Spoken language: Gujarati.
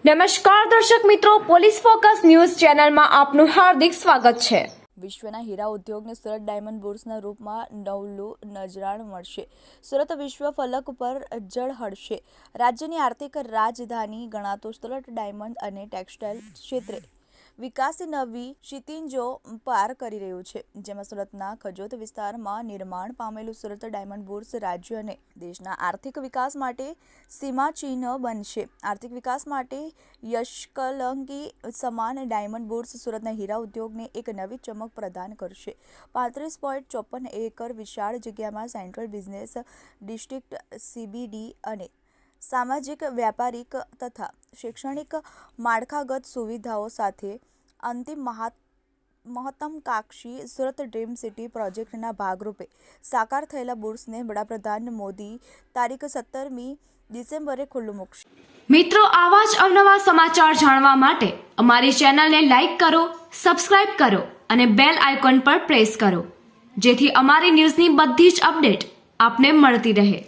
નમસ્કાર દર્શક મિત્રો, પોલીસ ફોકસ ન્યૂઝ ચેનલમાં આપનું હાર્દિક સ્વાગત છે। વિશ્વના હીરા ઉદ્યોગને સુરત ડાયમંડ બુર્સના રૂપમાં નવલું નજરાણ મળશે। સુરત વિશ્વ ફલક પર ઝળહળશે। રાજ્યની આર્થિક રાજધાની ગણાતો સુરત ડાયમંડ અને ટેક્સટાઇલ ક્ષેત્રે વિકાસની નવી ક્ષિતિજો પાર કરી રહ્યું છે, જેમાં સુરતના ખજોદ વિસ્તારમાં નિર્માણ પામેલું સુરત ડાયમંડ બુર્સ રાજ્ય અને દેશના આર્થિક વિકાસ માટે સીમાચિહ્ન બનશે। આર્થિક વિકાસ માટે યશકલંકી સમાન ડાયમંડ બુર્સ સુરતના હીરા ઉદ્યોગને એક નવી ચમક પ્રદાન કરશે। 35.54 એકર વિશાળ જગ્યામાં સેન્ટ્રલ બિઝનેસ ડિસ્ટ્રિક્ટ, CBD અને સામાજિક, વ્યાપારિક તથા શૈક્ષણિક માળખાગત સુવિધાઓ સાથે અંતિમ મહત્તમકાંક્ષી સુરત ડ્રીમ સિટી પ્રોજેક્ટના ભાગરૂપે સાકાર થયેલા બુર્સને વડાપ્રધાન મોદી તારીખ 17મી ડિસેમ્બરે ખુલ્લું મૂકશે। મિત્રો, આવા જ અવનવા સમાચાર જાણવા માટે અમારી ચેનલને લાઈક કરો, સબસ્ક્રાઇબ કરો અને બેલ આઇકોન પર પ્રેસ કરો, જેથી અમારી ન્યૂઝની બધી જ અપડેટ આપને મળતી રહે।